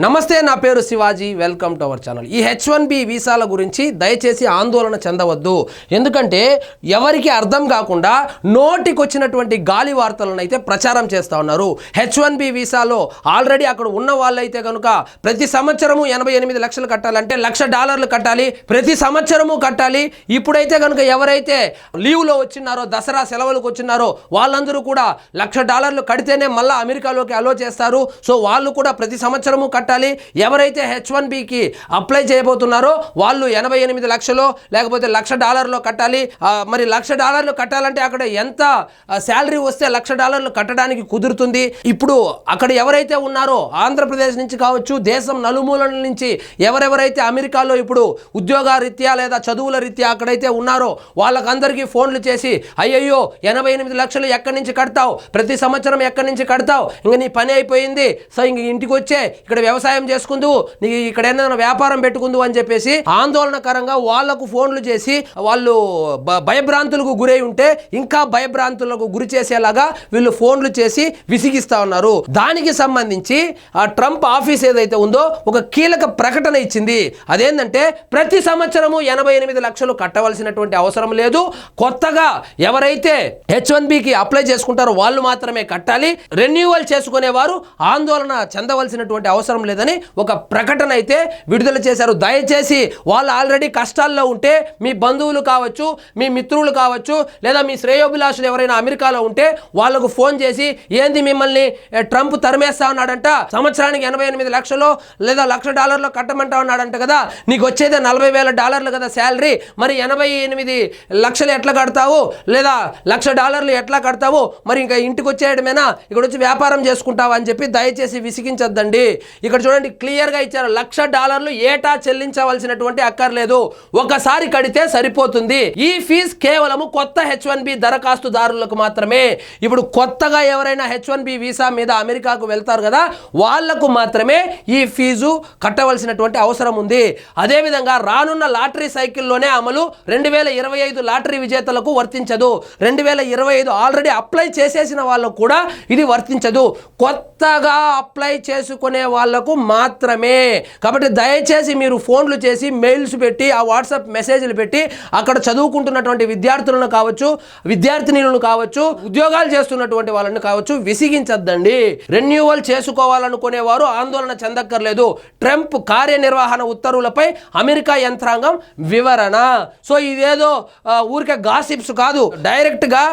నమస్తే, నా పేరు Shivaji. Welcome to our channel. ఈ H1B వీసాల గురించి దయచేసి ఆందోళన చెందవద్దు. ఎందుకంటే ఎవరికి అర్థం కాకుండా నోటికొచ్చినటువంటి గాలి వార్తలను అయితే ప్రచారం చేస్తూ ఉన్నారు. H1B వీసాలో ఆల్రెడీ అక్కడ ఉన్న వాళ్ళైతే కనుక ప్రతి సంవత్సరము 88 లక్షలు కట్టాలంటే $1,00,000 కట్టాలి, ప్రతి సంవత్సరము కట్టాలి. ఇప్పుడైతే కనుక ఎవరైతే లీవ్లో వచ్చినారో, దసరా సెలవులకు వచ్చినారో వాళ్ళందరూ కూడా $1,00,000 కడితేనే మళ్ళీ అమెరికాలోకి అలో చేస్తారు. సో వాళ్ళు కూడా ప్రతి సంవత్సరము కట్టాలి. ఎవరైతే H1Bకి అప్లై చేయబోతున్నారో వాళ్ళు 88 లక్షలు లేకపోతే $1,00,000 కట్టాలి. మరి $1,00,000 కట్టాలంటే అక్కడ ఎంత శాలరీ వస్తే $1,00,000 కట్టడానికి కుదురుతుంది? ఇప్పుడు అక్కడ ఎవరైతే ఉన్నారో ఆంధ్రప్రదేశ్ నుంచి కావచ్చు, దేశం నలుమూలల నుంచి ఎవరెవరైతే అమెరికాలో ఇప్పుడు ఉద్యోగ రీత్యా లేదా చదువుల రీత్యా అక్కడైతే ఉన్నారో వాళ్ళకందరికీ ఫోన్లు చేసి, అయ్యయ్యో 88 లక్షలు ఎక్కడి నుంచి కడతావు, ప్రతి సంవత్సరం ఎక్కడి నుంచి కడతావు, ఇంక నీ పని అయిపోయింది, సో ఇంక ఇంటికి వచ్చే ఇక్కడ వ్యవసాయం చేసుకుందు, నీ ఇక్కడ ఏదైనా వ్యాపారం పెట్టుకుందు అని చెప్పేసి ఆందోళనకరంగా వాళ్లకు ఫోన్లు చేసి వాళ్ళు భయభ్రాంతులకు గురై ఉంటే ఇంకా భయభ్రాంతులకు గురి చేసేలాగా వీళ్ళు ఫోన్లు చేసి విసిగిస్తా ఉన్నారు. దానికి సంబంధించి ఆ ట్రంప్ ఆఫీస్ ఏదైతే ఉందో ఒక కీలక ప్రకటన ఇచ్చింది. అదేంటంటే ప్రతి సంవత్సరము 88 లక్షలు కట్టవలసినటువంటి అవసరం లేదు. కొత్తగా ఎవరైతే H1Bకి అప్లై చేసుకుంటారో వాళ్ళు మాత్రమే కట్టాలి. రెన్యూవల్ చేసుకునేవారు ఆందోళన చెందవలసినటువంటి అవసరం లేదని ఒక ప్రకటన అయితే విడుదల చేశారు. దయచేసి వాళ్ళు ఆల్రెడీ కష్టాల్లో ఉంటే మీ బంధువులు కావచ్చు, మీ మిత్రులు కావచ్చు, లేదా మీ శ్రేయోభిలాషులు ఎవరైనా అమెరికాలో ఉంటే వాళ్ళకు ఫోన్ చేసి, ఏంది మిమ్మల్ని ట్రంప్ తరిమేస్తా ఉన్నాడంట, సంవత్సరానికి 88 లక్షలు లేదా $1,00,000 కట్టమంటా ఉన్నాడంట కదా, నీకు వచ్చేదే $40,000 కదా శాలరీ, మరి 88 లక్షలు ఎట్లా కడతావు, లేదా $1,00,000 ఎట్లా కడతావు, మరి ఇంకా ఇంటికి వచ్చేయడమేనా, ఇక్కడ వచ్చి వ్యాపారం చేసుకుంటావా అని చెప్పి దయచేసి విసిగించద్దండి. ఇక్కడ చూడండి, క్లియర్గా ఇచ్చారు. $1,00,000 ఏటా చెల్లించవలసినటువంటి అక్కర్లేదు, ఒకసారి కడితే సరిపోతుంది. ఈ ఫీజు కేవలము కొత్త H1B దరఖాస్తుదారులకు మాత్రమే. ఇప్పుడు కొత్తగా ఎవరైనా H1B వీసా మీద అమెరికాకు వెళ్తారు కదా, వాళ్లకు మాత్రమే ఈ ఫీజు కట్టవలసినటువంటి అవసరం ఉంది. అదేవిధంగా రానున్న లాటరీ సైకిల్లోనే అమలు. 2025 లాటరీ విజేతలకు వర్తించదు. 2025 ఆల్రెడీ అప్లై చేసేసిన వాళ్ళకు కూడా ఇది వర్తించదు. కొత్తగా అప్లై చేసుకునే వాళ్లకు మాత్రమే. కాబట్టి దయచేసి మీరు ఫోన్లు చేసి, మెయిల్స్ పెట్టి, ఆ వాట్సాప్ మెసేజ్లు పెట్టి అక్కడ చదువుకుంటున్నటువంటి విద్యార్థులను కావచ్చు, విద్యార్థినులను కావచ్చు, ఉద్యోగాలు చేస్తున్నటువంటి వాళ్ళని కావచ్చు విసిగించద్దండి. రెన్యూవల్ చేసుకోవాలనుకునే వారు ఆందోళన చెందక్కర్లేదు. ట్రంప్ కార్యనిర్వహణ ఉత్తర్వులపై అమెరికా యంత్రాంగం వివరణ. సో ఇదేదో ఊరికే గాసిప్స్ కాదు, డైరెక్ట్గా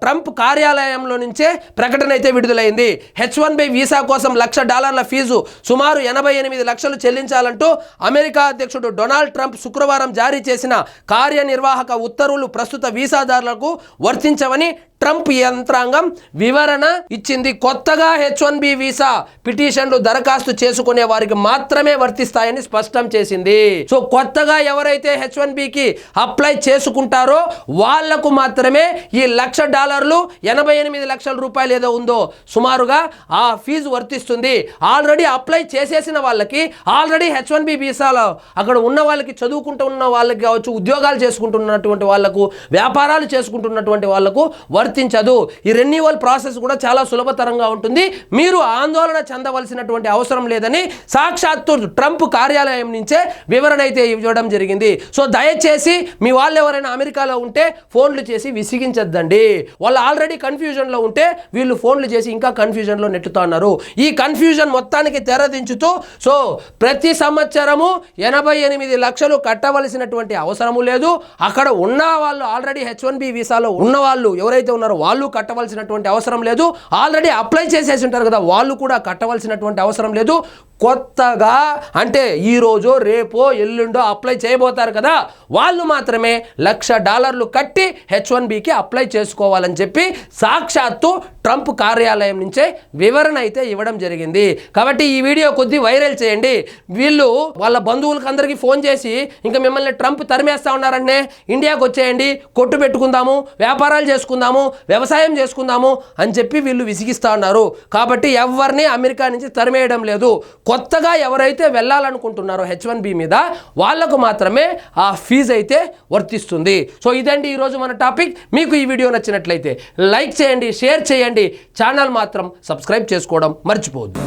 ట్రంప్ కార్యాలయంలో నుంచే ప్రకటన అయితే విడుదలైంది. H1B వీసా కోసం $1,00,000 ఫీజు సుమారు 88 లక్షలు చెల్లించాలంటూ అమెరికా అధ్యక్షుడు డొనాల్డ్ ట్రంప్ శుక్రవారం జారీ చేసిన కార్యనిర్వాహక ఉత్తర్వులు ప్రస్తుత వీసాదారులకు వర్తించవని ట్రంప్ యంత్రాంగం వివరణ ఇచ్చింది. కొత్తగా H1B వీసా పిటిషన్లు దరఖాస్తు చేసుకునే వారికి మాత్రమే వర్తిస్తాయని స్పష్టం చేసింది. సో కొత్తగా ఎవరైతే H1Bకి అప్లై చేసుకుంటారో వాళ్లకు మాత్రమే ఈ $1,00,000 88 లక్షల రూపాయలు ఏదో ఉందో సుమారుగా ఆ ఫీజు వర్తిస్తుంది. ఆల్రెడీ అప్లై చేసేసిన వాళ్ళకి, ఆల్రెడీ H1B వీసాలో అక్కడ ఉన్న వాళ్ళకి, చదువుకుంటున్న వాళ్ళకి కావచ్చు, ఉద్యోగాలు చేసుకుంటున్నటువంటి వాళ్లకు, వ్యాపారాలు చేసుకుంటున్నటువంటి వాళ్లకు వర్తించదు. ఈ రెన్యూవల్ ప్రాసెస్ కూడా చాలా సులభతరంగా ఉంటుంది. మీరు ఆందోళన చెందవలసినటువంటి అవసరం లేదని సాక్షాత్తు ట్రంప్ కార్యాలయం నుంచే వివరణ అయితే ఇవ్వడం జరిగింది. సో దయచేసి మీ వాళ్ళు ఎవరైనా అమెరికాలో ఉంటే ఫోన్లు చేసి విసిగించద్దండి. వాళ్ళు ఆల్రెడీ కన్ఫ్యూజన్లో ఉంటే వీళ్ళు ఫోన్లు చేసి ఇంకా కన్ఫ్యూజన్లో నెట్టుతా ఉన్నారు. ఈ కన్ఫ్యూజన్ మొత్తానికి తెరదించుతూ, సో ప్రతి సంవత్సరము 88 లక్షలు కట్టవలసినటువంటి అవసరము లేదు. అక్కడ ఉన్న వాళ్ళు, ఆల్రెడీ H1B వీసాలో ఉన్న వాళ్ళు ఎవరైతే ఉన్నారో వాళ్ళు కట్టవలసినటువంటి అవసరం లేదు. ఆల్రెడీ అప్లై చేసేసి ఉంటారు కదా, వాళ్ళు కూడా కట్టవలసినటువంటి అవసరం లేదు. కొత్తగా అంటే ఈరోజు, రేపో, ఎల్లుండో అప్లై చేయబోతారు కదా, వాళ్ళు మాత్రమే $1,00,000 కట్టి H1Bకి అప్లై చేసుకోవాలని చెప్పి సాక్షాత్తు ట్రంప్ కార్యాలయం నుంచే వివరణ అయితే ఇవ్వడం జరిగింది. కాబట్టి ఈ వీడియో కొద్ది వైరల్ చేయండి. వీళ్ళు వాళ్ళ బంధువులకు అందరికీ ఫోన్ చేసి, ఇంకా మిమ్మల్ని ట్రంప్ తరిమేస్తా ఉన్నారంటే ఇండియాకి వచ్చేయండి, కొట్టు పెట్టుకుందాము, వ్యాపారాలు చేసుకుందాము, వ్యవసాయం చేసుకుందాము అని చెప్పి వీళ్ళు విసిగిస్తా ఉన్నారు. కాబట్టి ఎవరిని అమెరికా నుంచి తరిమేయడం లేదు. కొత్తగా ఎవరైతే వెళ్ళాలనుకుంటున్నారో H1B మీద వాళ్లకు మాత్రమే ఆ ఫీజు అయితే వర్తిస్తుంది. సో ఇదండి ఈరోజు మన టాపిక్. మీకు ఈ వీడియో నచ్చినట్లయితే లైక్ చేయండి, షేర్ చేయండి, ఛానల్ మాత్రం సబ్స్క్రైబ్ చేసుకోవడం మర్చిపోవద్దు.